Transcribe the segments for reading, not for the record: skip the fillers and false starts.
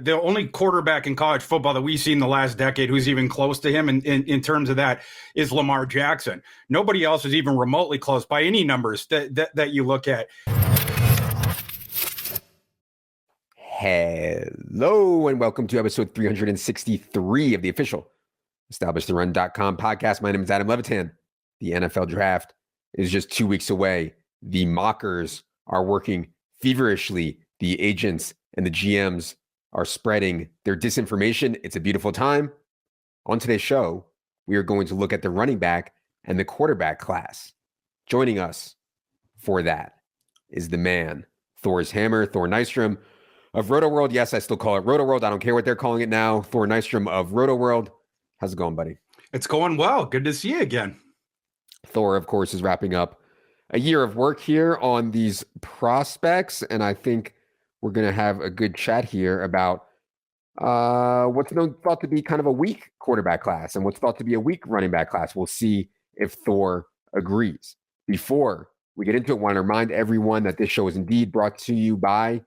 The only quarterback in college football that we've seen the last decade who's even close to him in terms of that is Lamar Jackson. Nobody else is even remotely close by any numbers that you look at. Hello and welcome to episode 363 of the official EstablishTheRun.com podcast. My name is Adam Levitan. The NFL draft is just 2 weeks away. The mockers are working feverishly. The agents and the GMs are spreading their disinformation. It's a beautiful time. On today's show, we are going to look at the running back and the quarterback class. Joining us for that is the man, Thor's hammer, Thor Nystrom of Roto World. Yes, I still call it Roto World. I don't care what they're calling it now. Thor Nystrom of Roto World. How's it going, buddy? It's going well. Good to see you again. Thor, of course, is wrapping up a year of work here on these prospects, and I think we're going to have a good chat here about what's thought to be kind of a weak quarterback class and what's thought to be a weak running back class. We'll see if Thor agrees. Before we get into it, I want to remind everyone that this show is indeed brought to you by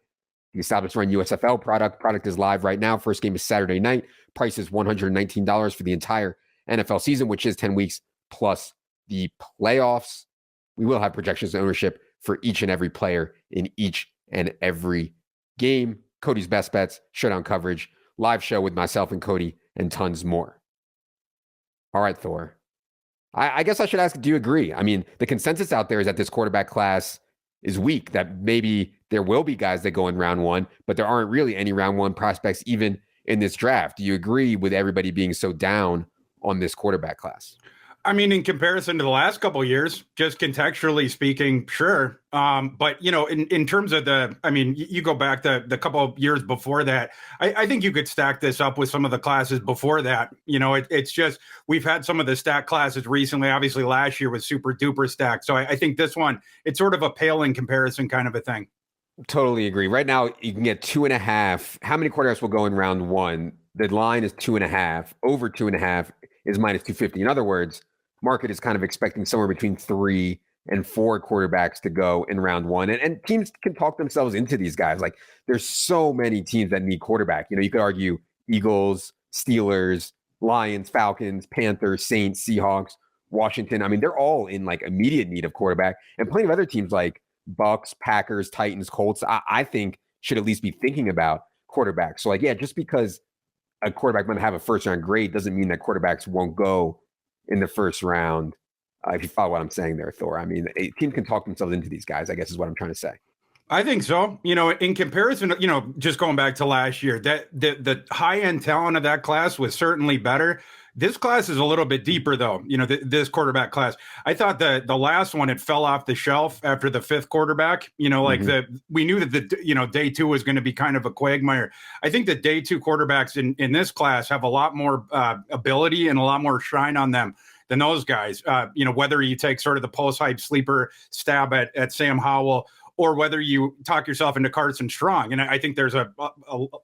the Established Run USFL product. Product is live right now. First game is Saturday night. Price is $119 for the entire NFL season, which is 10 weeks plus the playoffs. We will have projections and ownership for each and every player in each and every game. Cody's Best Bets, showdown coverage, live show with myself and Cody, and tons more. All right, Thor. I guess I should ask, do you agree? I mean, the consensus out there is that this quarterback class is weak, that maybe there will be guys that go in round one, but there aren't really any round one prospects even in this draft. Do you agree with everybody being so down on this quarterback class? I mean, in comparison to the last couple of years, just contextually speaking, sure. But, you know, in terms of you go back the couple of years before that, I think you could stack this up with some of the classes before that. You know, it's just we've had some of the stack classes recently. Obviously, last year was super duper stacked. So I think this one, it's sort of a pale in comparison kind of a thing. Totally agree. Right now, you can get 2.5. How many quarterbacks will go in round one? The line is 2.5. Over 2.5 is minus 250. In other words, market is kind of expecting somewhere between 3 and 4 quarterbacks to go in round one. And teams can talk themselves into these guys. Like, there's so many teams that need quarterback. You know, you could argue Eagles, Steelers, Lions, Falcons, Panthers, Saints, Seahawks, Washington. I mean, they're all in like immediate need of quarterback. And plenty of other teams like Bucks, Packers, Titans, Colts, I think should at least be thinking about quarterbacks. So like, yeah, just because a quarterback might have a first round grade doesn't mean that quarterbacks won't go in the first round, if you follow what I'm saying there, Thor. I mean, a team can talk themselves into these guys, I guess is what I'm trying to say. I think so. You know, in comparison, you know, just going back to last year, that the high-end talent of that class was certainly better. This class is a little bit deeper, though. You know, this quarterback class. I thought the last one, it fell off the shelf after the 5th quarterback. You know, like we knew that day 2 was going to be kind of a quagmire. I think the day 2 quarterbacks in this class have a lot more ability and a lot more shine on them than those guys. You know, whether you take sort of the post-hype sleeper stab at Sam Howell, or whether you talk yourself into Carson Strong. And I think there's a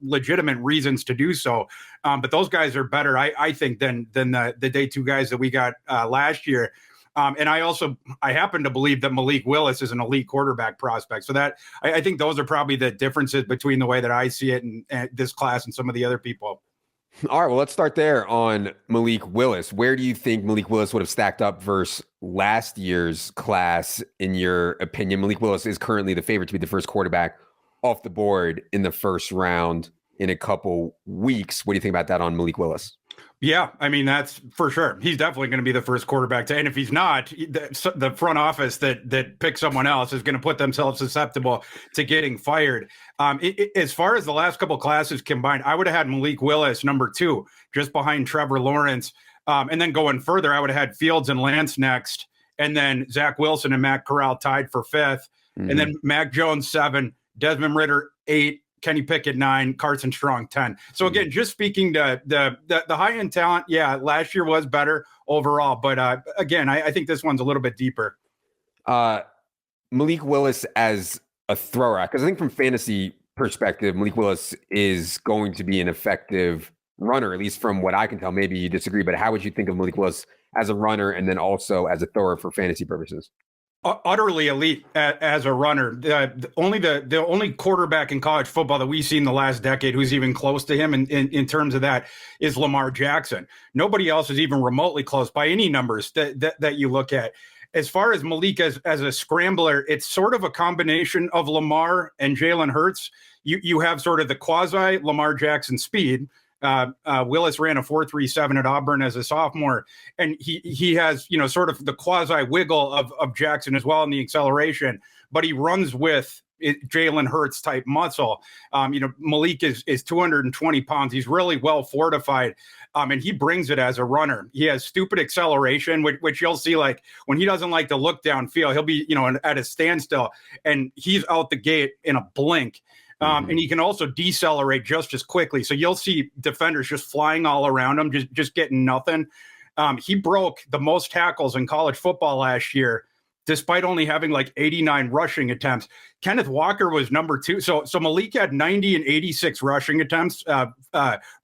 legitimate reasons to do so. But those guys are better, I think, than the day 2 guys that we got last year. And I happen to believe that Malik Willis is an elite quarterback prospect. So that I think those are probably the differences between the way that I see it and this class and some of the other people. All right, well, let's start there on Malik Willis. Where do you think Malik Willis would have stacked up versus last year's class, in your opinion? Malik Willis is currently the favorite to be the first quarterback off the board in the first round in a couple weeks. What do you think about that on Malik Willis? Yeah, I mean, that's for sure. He's definitely going to be the first quarterback to, and if he's not, the front office that picks someone else is going to put themselves susceptible to getting fired. As far as the last couple classes combined, I would have had Malik Willis number 2, just behind Trevor Lawrence. And then going further, I would have had Fields and Lance next, and then Zach Wilson and Matt Corral tied for 5th, and then Mac Jones 7, Desmond Ridder 8, Kenny Pickett 9, Carson Strong 10. So again, just speaking to the high-end talent, yeah, last year was better overall. But again, I think this one's a little bit deeper. Malik Willis as a thrower, because I think from fantasy perspective, Malik Willis is going to be an effective runner, at least from what I can tell. Maybe you disagree, but how would you think of Malik Willis as a runner and then also as a thrower for fantasy purposes? Utterly elite as a runner. The only quarterback in college football that we've seen the last decade who's even close to him in terms of that is Lamar Jackson. Nobody else is even remotely close by any numbers that you look at. As far as Malik as a scrambler, it's sort of a combination of Lamar and Jalen Hurts. You have sort of the quasi Lamar Jackson speed. Willis ran a 4.37 at Auburn as a sophomore, and he has, sort of the quasi wiggle of Jackson as well in the acceleration, but he runs with Jalen Hurts type muscle. Malik is 220 pounds. He's really well fortified. And he brings it as a runner. He has stupid acceleration, which you'll see, like when he doesn't like to look downfield, he'll be, at a standstill, and he's out the gate in a blink. And he can also decelerate just as quickly. So you'll see defenders just flying all around him, just getting nothing. He broke the most tackles in college football last year, despite only having like 89 rushing attempts. Kenneth Walker was number 2. So Malik had 90 and 86 rushing attempts,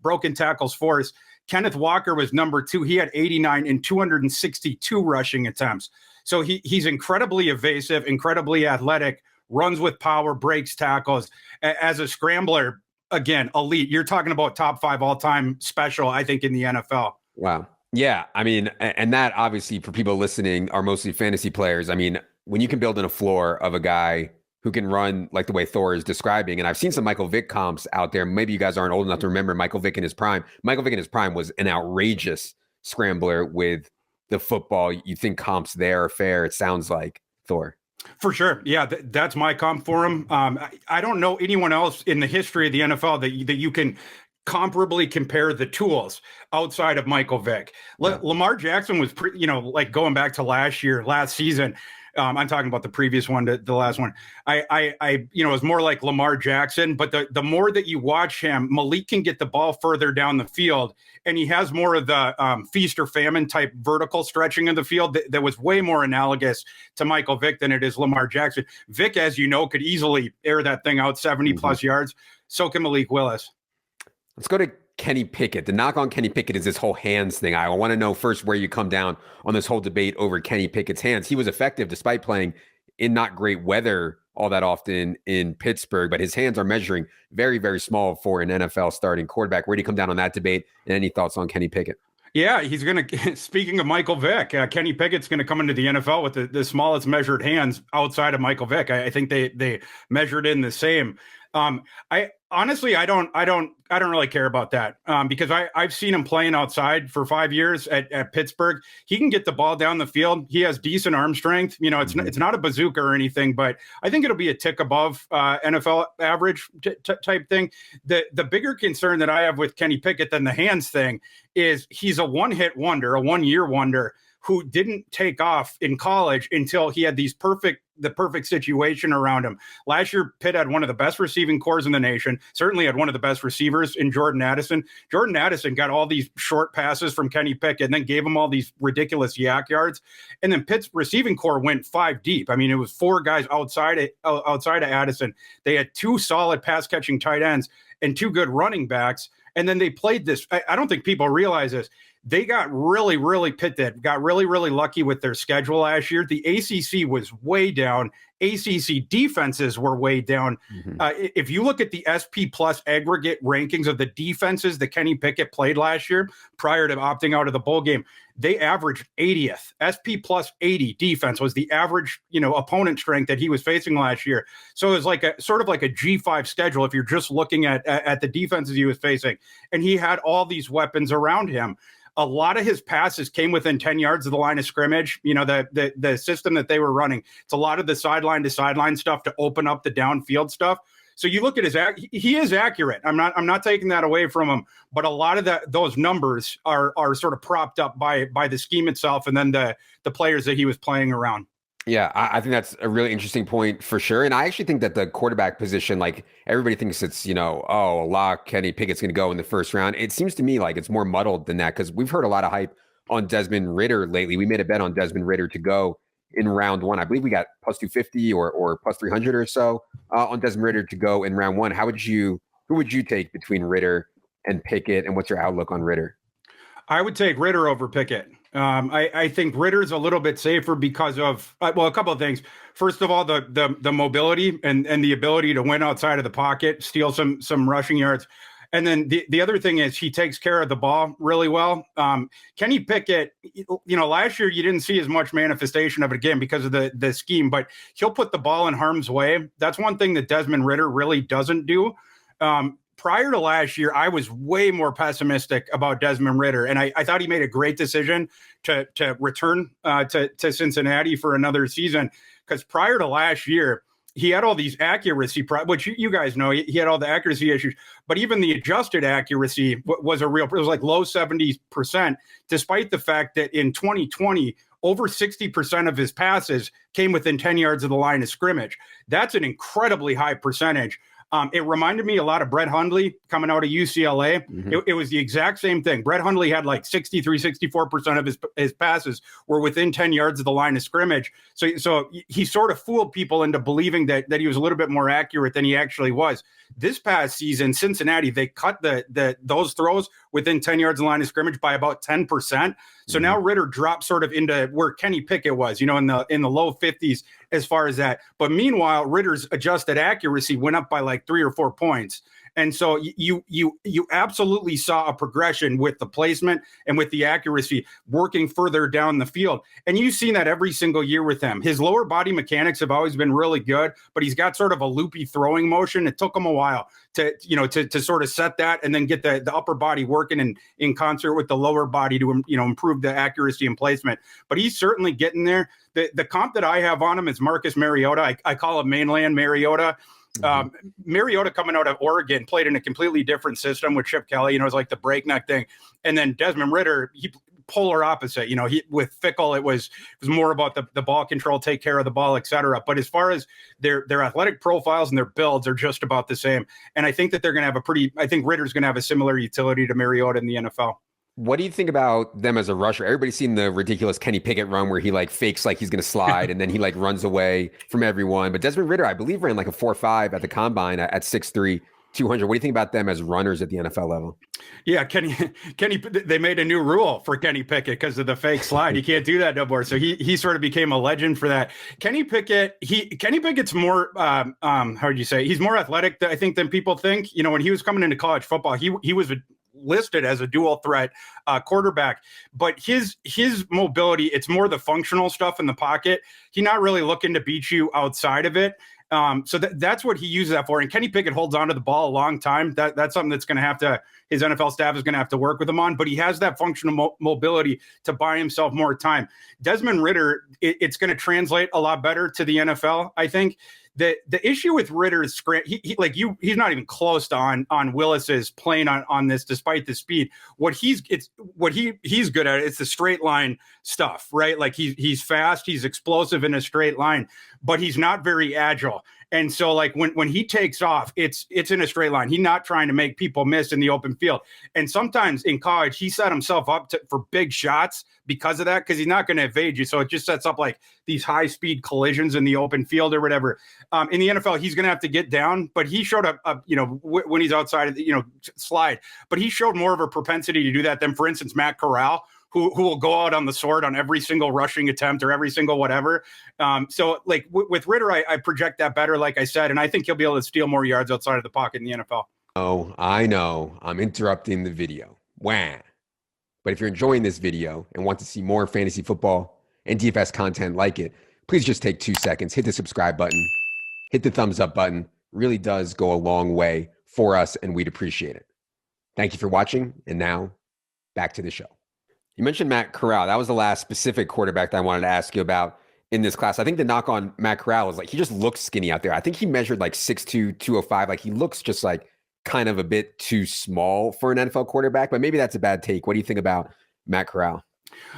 broken tackles forced. Kenneth Walker was number 2. He had 89 and 262 rushing attempts. So he's incredibly evasive, incredibly athletic, runs with power, breaks tackles. As a scrambler, again, elite. You're talking about top 5 all-time special, I think, in the NFL. Wow. Yeah. I mean, and that obviously for people listening are mostly fantasy players. I mean, when you can build in a floor of a guy who can run like the way Thor is describing, and I've seen some Michael Vick comps out there. Maybe you guys aren't old enough to remember Michael Vick in his prime. Michael Vick in his prime was an outrageous scrambler with the football. You think comps there are fair? It sounds like Thor. For sure. Yeah, that's my comp for him. I don't know anyone else in the history of the NFL that you can comparably compare the tools outside of Michael Vick. Yeah. Lamar Jackson was, like going back to last season. I'm talking about the previous one, the last one. I it was more like Lamar Jackson, but the more that you watch him, Malik can get the ball further down the field, and he has more of the feast or famine type vertical stretching of the field that was way more analogous to Michael Vick than it is Lamar Jackson. Vick, as you know, could easily air that thing out 70 plus yards. So can Malik Willis. Let's go to Kenny Pickett. The knock on Kenny Pickett is this whole hands thing. I want to know first where you come down on this whole debate over Kenny Pickett's hands. He was effective despite playing in not great weather all that often in Pittsburgh, but his hands are measuring very, very small for an NFL starting quarterback. Where do you come down on that debate? And any thoughts on Kenny Pickett? Yeah, he's going to, speaking of Michael Vick, Kenny Pickett's going to come into the NFL with the smallest measured hands outside of Michael Vick. I think they measured in the same. I honestly, I don't really care about that because I've seen him playing outside for 5 years at Pittsburgh. He can get the ball down the field. He has decent arm strength. It's not a bazooka or anything, but I think it'll be a tick above NFL average type thing. The bigger concern that I have with Kenny Pickett than the hands thing is he's a one-hit wonder, a one-year wonder who didn't take off in college until he had the perfect situation around him. Last year, Pitt had one of the best receiving corps in the nation, certainly had one of the best receivers in Jordan Addison. Jordan Addison got all these short passes from Kenny Pickett and then gave him all these ridiculous yak yards. And then Pitt's receiving corps went 5 deep. I mean, it was 4 guys outside of Addison. They had 2 solid pass catching tight ends and 2 good running backs. And then they played this. I don't think people realize this. They got really, really pitted, got really, really lucky with their schedule last year. The ACC was way down. ACC defenses were way down. If you look at the SP Plus aggregate rankings of the defenses that Kenny Pickett played last year prior to opting out of the bowl game, they averaged 80th. SP Plus 80 defense was the average, opponent strength that he was facing last year. So it was like a sort of like a G5 schedule if you're just looking at the defenses he was facing. And he had all these weapons around him. A lot of his passes came within 10 yards of the line of scrimmage. The system that they were running, it's a lot of the sideline to sideline stuff to open up the downfield stuff. So you look at he is accurate. I'm not taking that away from him, but a lot of those numbers are sort of propped up by the scheme itself and then the players that he was playing around. Yeah, I think that's a really interesting point for sure. And I actually think that the quarterback position, like everybody thinks it's, a lock, Kenny Pickett's going to go in the first round. It seems to me like it's more muddled than that because we've heard a lot of hype on Desmond Ridder lately. We made a bet on Desmond Ridder to go in round 1. I believe we got plus 250 or plus 300 or so on Desmond Ridder to go in round 1. Who would you take between Ridder and Pickett, and what's your outlook on Ridder? I would take Ridder over Pickett. I think Ritter's a little bit safer because of well, a couple of things. First of all, the mobility and the ability to win outside of the pocket, steal some rushing yards. And then the other thing is he takes care of the ball really well. Kenny Pickett, last year you didn't see as much manifestation of it again because of the scheme, but he'll put the ball in harm's way. That's one thing that Desmond Ridder really doesn't do. Prior to last year, I was way more pessimistic about Desmond Ridder, and I thought he made a great decision to return to Cincinnati for another season, because prior to last year, he had all these accuracy, which you guys know, he had all the accuracy issues, but even the adjusted accuracy was it was like low 70%, despite the fact that in 2020, over 60% of his passes came within 10 yards of the line of scrimmage. That's an incredibly high percentage. It reminded me a lot of Brett Hundley coming out of UCLA. Mm-hmm. It was the exact same thing. Brett Hundley had like 64% of his passes were within 10 yards of the line of scrimmage. So he sort of fooled people into believing that he was a little bit more accurate than he actually was. This past season, Cincinnati, they cut those throws within 10 yards of the line of scrimmage by about 10%. So now Ridder dropped sort of into where Kenny Pickett was, in the low 50s as far as that. But meanwhile, Ridder's adjusted accuracy went up by like 3 or 4 points. And so you absolutely saw a progression with the placement and with the accuracy working further down the field. And you've seen that every single year with him. His lower body mechanics have always been really good, but he's got sort of a loopy throwing motion. It took him a while to sort of set that and then get the upper body working in concert with the lower body to, improve the accuracy and placement. But he's certainly getting there. The comp that I have on him is Marcus Mariota. I call him mainland Mariota. Mariota coming out of Oregon played in a completely different system with Chip Kelly, it was like the breakneck thing. And then Desmond Ridder, he polar opposite, with Fickle, it was more about the ball control, take care of the ball, etc. But as far as their athletic profiles and their builds are just about the same. And I think that they're going to have I think Ritter's going to have a similar utility to Mariota in the NFL. What do you think about them as a rusher? Everybody's seen the ridiculous Kenny Pickett run where he like fakes like he's going to slide and then he like runs away from everyone. But Desmond Ridder, I believe, ran like a 4.5 at the combine at 6'3", 200. What do you think about them as runners at the NFL level? Yeah, Kenny, they made a new rule for Kenny Pickett because of the fake slide. You can't do that no more. So he sort of became a legend for that. Kenny Pickett's more, how would you say? He's more athletic, I think, than people think. When he was coming into college football, he was listed as a dual threat quarterback, but his mobility, it's more the functional stuff in the pocket. He's not really looking to beat you outside of it. So that's what he uses that for. And Kenny Pickett holds onto the ball a long time. That's something that's going to have to, his NFL staff is going to have to work with him on, but he has that functional mobility to buy himself more time. Desmond Ridder, it's going to translate a lot better to the NFL, I think. The issue with Ridder is he's not even close to on Willis's playing on this despite the speed. What he's good at, it's the straight line stuff, right? Like he's fast, he's explosive in a straight line, but he's not very agile. And so like when he takes off, it's in a straight line. He's not trying to make people miss in the open field. And sometimes in college, he set himself up for big shots because of that, because he's not going to evade you. So it just sets up like these high speed collisions in the open field or whatever. In the NFL, he's going to have to get down, but he showed up, when he's outside of the, slide, but he showed more of a propensity to do that than, for instance, Matt Corral, who will go out on the sword on every single rushing attempt or every single whatever. So like with Ridder, I project that better, like I said, and I think he'll be able to steal more yards outside of the pocket in the NFL. Oh, I know. I'm interrupting the video. Wah. But if you're enjoying this video and want to see more fantasy football and DFS content like it, please just take 2 seconds, hit the subscribe button, hit the thumbs up button. It really does go a long way for us, and we'd appreciate it. Thank you for watching. And now back to the show. You mentioned Matt Corral. That was the last specific quarterback that I wanted to ask you about in this class. I think the knock on Matt Corral is like he just looks skinny out there. I think he measured like 6'2", 205. Like he looks just like kind of a bit too small for an NFL quarterback, but maybe that's a bad take. What do you think about Matt Corral?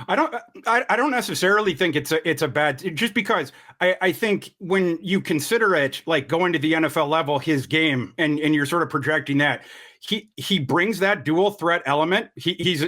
I don't necessarily think it's a bad, just because I think when you consider it like going to the NFL level, his game, and you're sort of projecting that, he brings that dual threat element. He's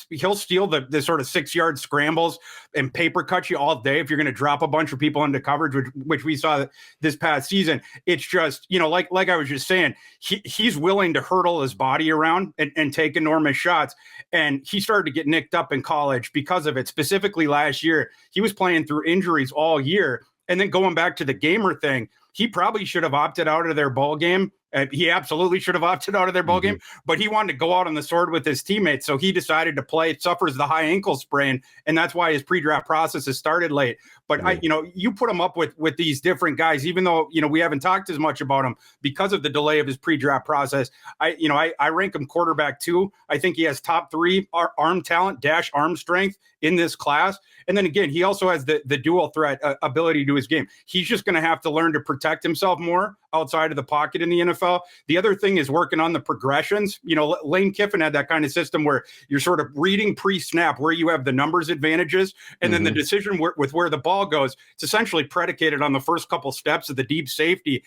he'll steal the sort of 6-yard scrambles and paper cut you all day if you're going to drop a bunch of people into coverage, which we saw this past season. It's just, like I was just saying, he's willing to hurdle his body around and take enormous shots. And he started to get nicked up in college because of it. Specifically last year, he was playing through injuries all year. And then going back to the gamer thing, he probably should have opted out of their bowl game. He absolutely should have opted out of their bowl game, but he wanted to go out on the sword with his teammates. So he decided to play, suffers the high ankle sprain. And that's why his pre-draft process has started late. But you put him up with these different guys, even though, we haven't talked as much about him because of the delay of his pre-draft process. I rank him quarterback 2. I think he has top 3 arm talent, dash arm strength in this class. And then again, he also has the dual threat ability to his game. He's just going to have to learn to protect himself more outside of the pocket in the NFL. The other thing is working on the progressions. Lane Kiffin had that kind of system where you're sort of reading pre-snap where you have the numbers advantages, and then the decision with where the ball goes, it's essentially predicated on the first couple steps of the deep safety.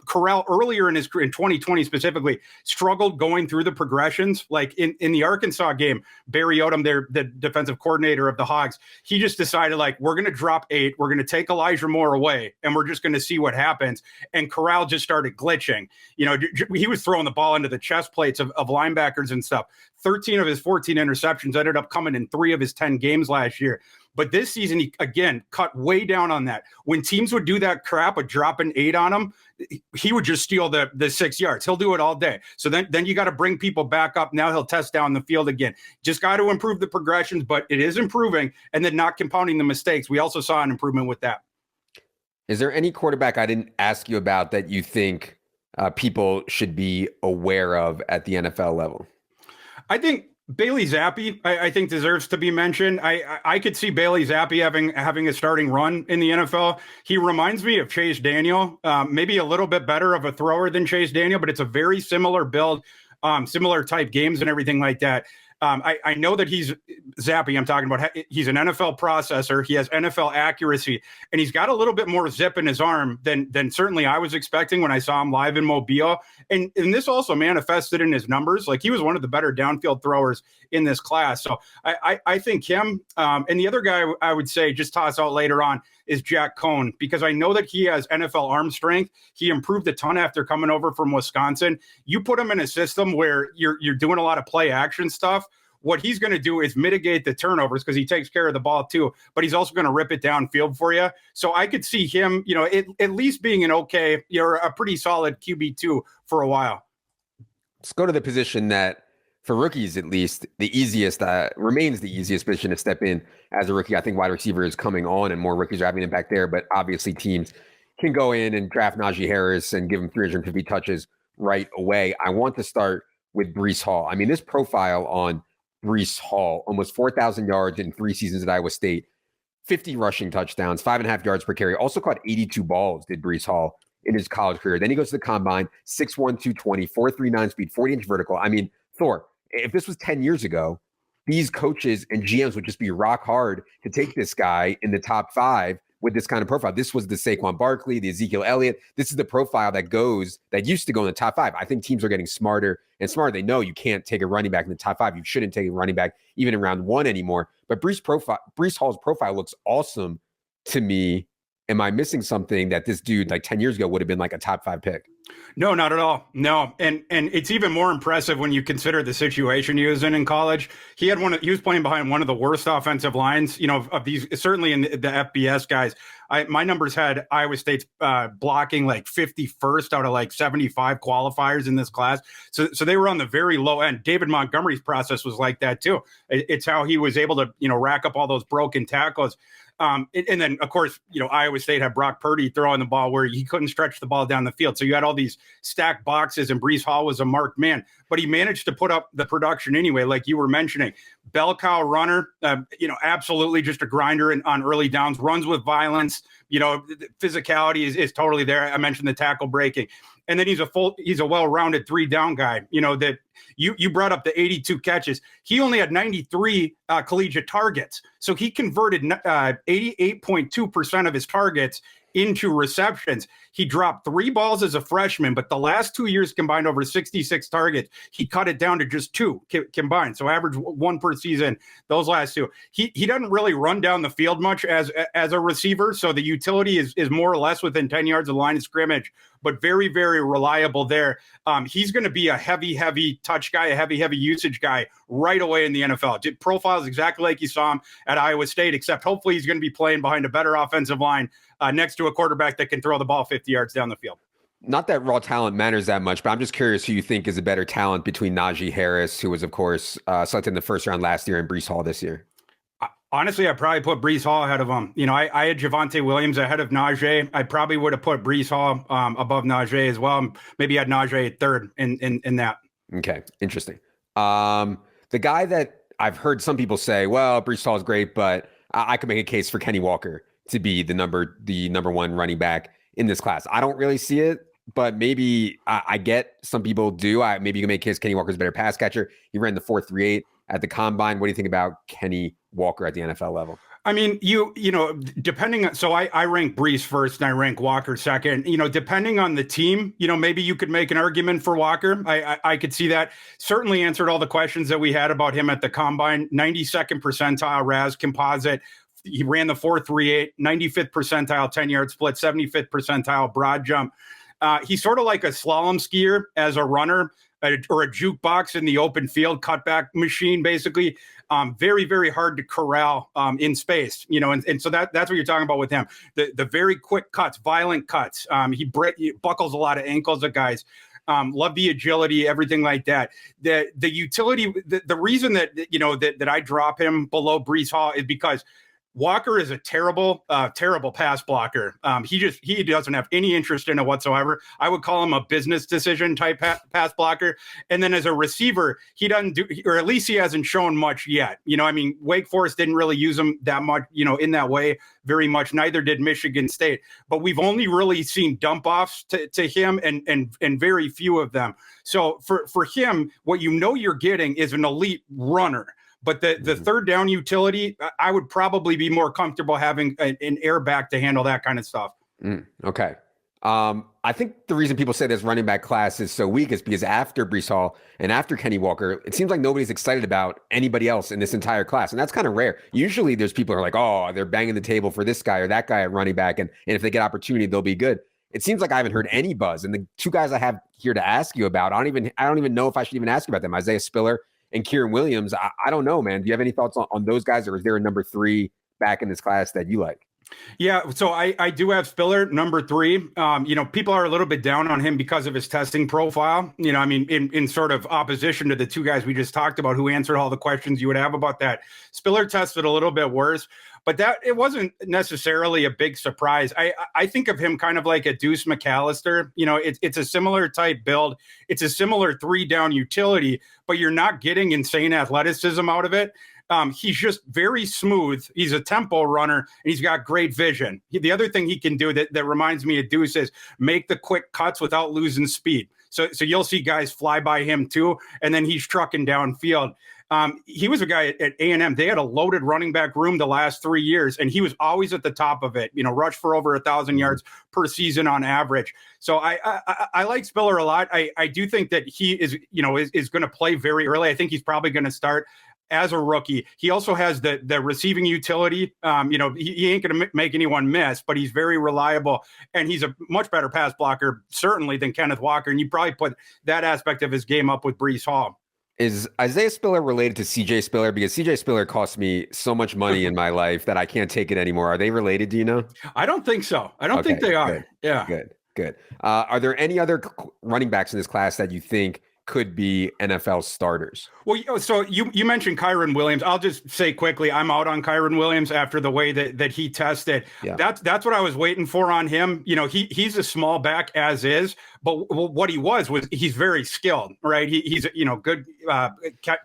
Corral earlier in 2020 specifically struggled going through the progressions. Like in the Arkansas game, Barry Odom, the defensive coordinator of the Hogs, he just decided, like, we're going to drop 8, we're going to take Elijah Moore away, and we're just going to see what happens. And Corral just started glitching. He was throwing the ball into the chest plates of linebackers and stuff. 13 of his 14 interceptions ended up coming in 3 of his 10 games last year. But this season, he, again, cut way down on that. When teams would do that crap of dropping 8 on him, he would just steal the 6 yards. He'll do it all day. So then you got to bring people back up. Now he'll test down the field again. Just got to improve the progressions, but it is improving, and then not compounding the mistakes. We also saw an improvement with that. Is there any quarterback I didn't ask you about that you think people should be aware of at the NFL level? I think Bailey Zappi, I think, deserves to be mentioned. I could see Bailey Zappi having a starting run in the NFL. He reminds me of Chase Daniel, maybe a little bit better of a thrower than Chase Daniel, but it's a very similar build, similar type games and everything like that. I know that Zappi, I'm talking about, he's an NFL processor. He has NFL accuracy, and he's got a little bit more zip in his arm than certainly I was expecting when I saw him live in Mobile. And this also manifested in his numbers. Like, he was one of the better downfield throwers in this class. So I think him, and the other guy I would say just toss out later on is Jack Cohn, because I know that he has NFL arm strength. He improved a ton after coming over from Wisconsin. You put him in a system where you're doing a lot of play action stuff. What he's going to do is mitigate the turnovers because he takes care of the ball too, but he's also going to rip it downfield for you. So I could see him, at least being a pretty solid QB2 for a while. Let's go to the position that, for rookies at least, the easiest, remains the easiest position to step in as a rookie. I think wide receiver is coming on and more rookies are having an impact there, but obviously teams can go in and draft Najee Harris and give him 350 touches right away. I want to start with Breece Hall. I mean, this profile on Breece Hall, almost 4,000 yards in 3 seasons at Iowa State, 50 rushing touchdowns, 5.5 yards per carry, also caught 82 balls, did Breece Hall in his college career. Then he goes to the combine, 6'1", 220, 4.39 speed, 40-inch vertical. I mean, Thor, if this was 10 years ago, these coaches and GMs would just be rock hard to take this guy in the top 5 with this kind of profile. This was the Saquon Barkley, the Ezekiel Elliott. This is the profile that used to go in the top 5. I think teams are getting smarter and smarter. They know you can't take a running back in the top 5. You shouldn't take a running back even in round 1 anymore. But Breece Hall's profile looks awesome to me. Am I missing something that this dude, like 10 years ago, would have been like a top 5 pick? No, not at all. No. And it's even more impressive when you consider the situation he was in college. He was playing behind one of the worst offensive lines, of these, certainly in the FBS guys. My numbers had Iowa State's blocking like 51st out of like 75 qualifiers in this class. So they were on the very low end. David Montgomery's process was like that too. It's how he was able to, rack up all those broken tackles. And then, of course, Iowa State had Brock Purdy throwing the ball where he couldn't stretch the ball down the field. So you had all these stacked boxes, and Breece Hall was a marked man. but he managed to put up the production anyway, like you were mentioning. Bell cow runner, absolutely just a grinder on early downs, runs with violence. Physicality is totally there. I mentioned the tackle breaking. And then he's a well-rounded 3-down guy, that you brought up the 82 catches. He only had 93 collegiate targets. So he converted 88.2% of his targets into receptions. He dropped 3 balls as a freshman, but the last 2 years combined over 66 targets, he cut it down to just 2 combined. So average 1 per season, those last 2. He doesn't really run down the field much as a receiver. So the utility is more or less within 10 yards of the line of scrimmage, but very, very reliable there. He's going to be a heavy touch guy, a heavy usage guy right away in the NFL. Profiles exactly like you saw him at Iowa State, except hopefully he's going to be playing behind a better offensive line next to a quarterback that can throw the ball 50 yards down the field. Not that raw talent matters that much, but I'm just curious who you think is a better talent between Najee Harris, who was, of course, selected in the first round last year, and Breece Hall this year. Honestly, I probably put Breece Hall ahead of him. I had Javonte Williams ahead of Najee. I probably would have put Breece Hall above Najee as well. Maybe had Najee third in that. Okay, interesting. The guy that I've heard some people say, well, Breece Hall is great, but I could make a case for Kenny Walker to be the number 1 running back in this class. I don't really see it, but maybe I get some people do. Maybe you can make a case Kenny Walker's a better pass catcher. He ran the 4.38 at the combine. What do you think about Kenny Walker at the NFL level? I mean, depending on, so I rank Breece first and I rank Walker second, depending on the team, maybe you could make an argument for Walker. I could see that. Certainly answered all the questions that we had about him at the combine. 92nd percentile RAS composite. He ran the 4.38, 95th percentile 10-yard split, 75th percentile broad jump. He's sort of like a slalom skier as a runner, or a jukebox in the open field, cutback machine, basically. Very, very hard to corral in space, and so that's what you're talking about with him. The very quick cuts, violent cuts. He buckles a lot of ankles at guys. Love the agility, everything like that. The utility, the reason that I drop him below Breece Hall is because Walker is a terrible pass blocker. He doesn't have any interest in it whatsoever. I would call him a business decision type pass blocker. And then as a receiver, he doesn't do, or at least he hasn't shown much yet. Wake Forest didn't really use him that much, in that way very much. Neither did Michigan State. But we've only really seen dump offs to him and very few of them. So for him, what you're getting is an elite runner. But the third down utility, I would probably be more comfortable having an airback to handle that kind of stuff. Okay. I think the reason people say this running back class is so weak is because after Breece Hall and after Kenny Walker, it seems like nobody's excited about anybody else in this entire class. And that's kind of rare. Usually there's people who are like, oh, they're banging the table for this guy or that guy at running back. And if they get opportunity, they'll be good. It seems like I haven't heard any buzz. And the 2 guys I have here to ask you about, I don't even know if I should even ask you about them. Isaiah Spiller and Kyren Williams. I don't know, man. Do you have any thoughts on those guys, or is there a number 3 back in this class that you like? Yeah, so I do have Spiller, number 3. People are a little bit down on him because of his testing profile. In sort of opposition to the 2 guys we just talked about who answered all the questions you would have about that. Spiller tested a little bit worse, but it wasn't necessarily a big surprise. I think of him kind of like a Deuce McAllister. It's a similar type build. It's a similar 3-down utility, but you're not getting insane athleticism out of it. He's just very smooth. He's a tempo runner, and he's got great vision. The other thing he can do that reminds me of Deuce is make the quick cuts without losing speed. So you'll see guys fly by him too, and then he's trucking downfield. He was a guy at A&M. They had a loaded running back room the last 3 years, and he was always at the top of it. Rushed for over 1,000 yards per season on average. So I like Spiller a lot. I do think that he is going to play very early. I think he's probably going to start as a rookie. He also has the receiving utility. He ain't going to make anyone miss, but he's very reliable, and he's a much better pass blocker, certainly, than Kenneth Walker. And you probably put that aspect of his game up with Breece Hall. Is Isaiah Spiller related to CJ Spiller? Because CJ Spiller cost me so much money in my life that I can't take it anymore. Are they related? Do you know? I don't think so. I don't think they are. Good, yeah. Good. Are there any other running backs in this class that you think could be NFL starters? Well, so you mentioned Kyren Williams. I'll just say quickly, I'm out on Kyren Williams after the way that he tested. Yeah. That's what I was waiting for on him. He's a small back as is, But what he was he's very skilled, right? He's good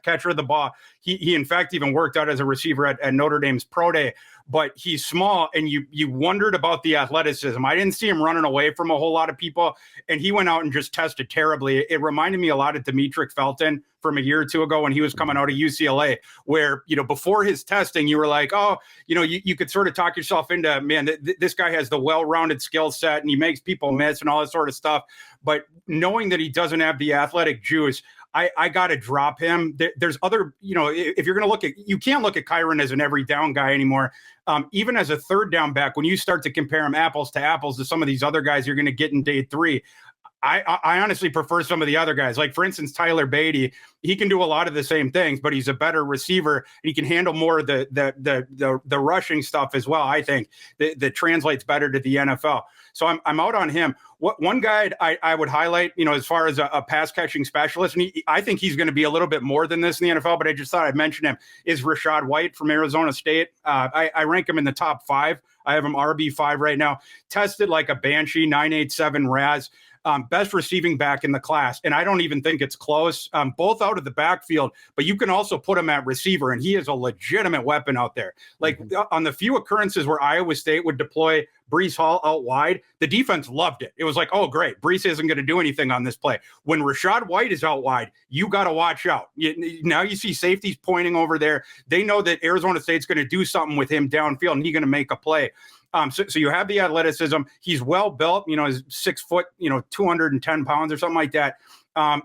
catcher of the ball. He in fact even worked out as a receiver at Notre Dame's pro day. But he's small, and you wondered about the athleticism. I didn't see him running away from a whole lot of people, and he went out and just tested terribly. It reminded me a lot of Demetric Felton from a year or two ago when he was coming out of UCLA, where, before his testing, you were like, oh, you could sort of talk yourself into, man, this guy has the well-rounded skill set, and he makes people miss and all that sort of stuff. But knowing that he doesn't have the athletic juice, I got to drop him. There's other, if you're going to you can't look at Kyren as an every down guy anymore. Even as a third down back, when you start to compare him apples to apples to some of these other guys you're going to get in day 3, I honestly prefer some of the other guys. Like, for instance, Tyler Beatty. He can do a lot of the same things, but he's a better receiver. He can handle more of the rushing stuff as well. I think that translates better to the NFL. So I'm out on him. One guy I would highlight, as far as a pass catching specialist, and I think he's going to be a little bit more than this in the NFL, but I just thought I'd mention him, is Rachaad White from Arizona State. I rank him in the top 5. I have him RB5 right now. Tested like a banshee, 987 RAS. Best receiving back in the class. And I don't even think it's close, both out of the backfield, but you can also put him at receiver, and he is a legitimate weapon out there. Like, on the few occurrences where Iowa State would deploy Breece Hall out wide, the defense loved it. It was like, oh, great, Breece isn't going to do anything on this play. When Rachaad White is out wide, you got to watch out. Now you see safeties pointing over there. They know that Arizona State's going to do something with him downfield, and he's going to make a play. So you have the athleticism. He's well built, he's 6 foot, 210 pounds or something like that. And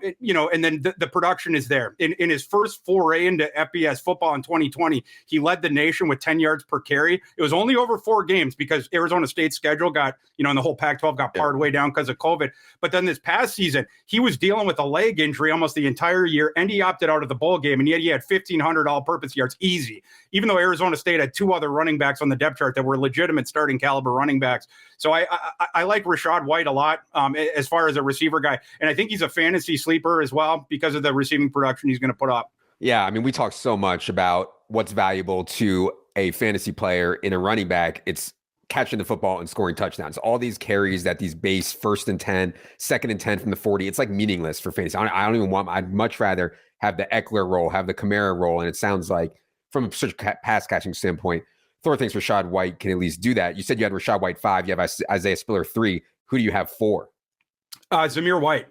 then the production is there. In his first foray into FBS football in 2020, he led the nation with 10 yards per carry. It was only over 4 games because Arizona State's schedule got, and the whole Pac-12 got pared way down because of COVID. But then this past season, he was dealing with a leg injury almost the entire year, and he opted out of the bowl game, and yet he had 1,500 all-purpose yards easy, even though Arizona State had 2 other running backs on the depth chart that were legitimate starting caliber running backs. So I like Rachaad White a lot as far as a receiver guy, and I think he's a fantasy sleeper as well because of the receiving production he's going to put up. Yeah, I mean, we talk so much about what's valuable to a fantasy player in a running back. It's catching the football and scoring touchdowns. All these carries that these base 1st and 10, 2nd and 10 from the 40, it's like meaningless for fantasy. I don't even want, I'd much rather have the Eckler role, have the Kamara role. And it sounds like from a such pass catching standpoint, Thor thinks Rachaad White can at least do that. You said you had Rachaad White 5, you have Isaiah Spiller 3. Who do you have 4? Zamir White.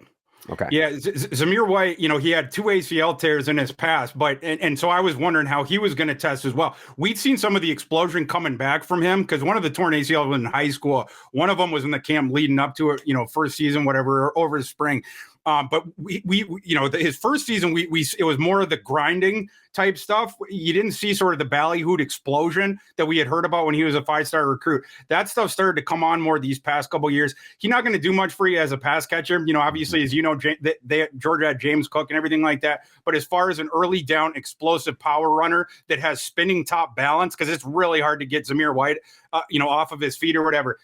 Okay. Yeah, Zamir White, he had 2 ACL tears in his past, but and so I was wondering how he was going to test as well. We'd seen some of the explosion coming back from him because one of the torn ACL was in high school. One of them was in the camp leading up to it, first season, whatever, or over the spring. But we his first season, we it was more of the grinding type stuff. You didn't see sort of the ballyhooed explosion that we had heard about when he was a 5-star recruit. That stuff started to come on more these past couple of years. He's not going to do much for you as a pass catcher. Obviously, as Georgia had James Cook and everything like that. But as far as an early down explosive power runner that has spinning top balance, because it's really hard to get Zamir White, off of his feet or whatever.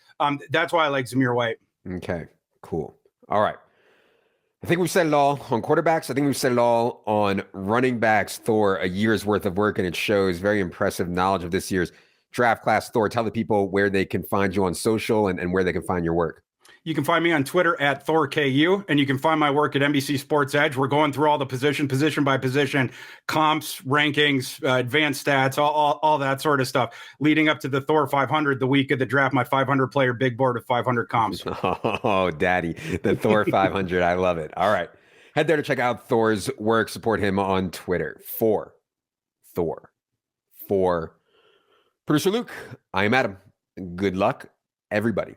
That's why I like Zamir White. Okay, cool. All right. I think we've said it all on quarterbacks. I think we've said it all on running backs. Thor, a year's worth of work, and it shows very impressive knowledge of this year's draft class. Thor, tell the people where they can find you on social and where they can find your work. You can find me on Twitter at ThorKU, and you can find my work at NBC Sports Edge. We're going through all the position by position, comps, rankings, advanced stats, all that sort of stuff, leading up to the Thor 500 the week of the draft, my 500-player big board of 500 comps. Oh, daddy, the Thor 500. I love it. All right. Head there to check out Thor's work. Support him on Twitter. For Producer Luke, I am Adam. Good luck, everybody.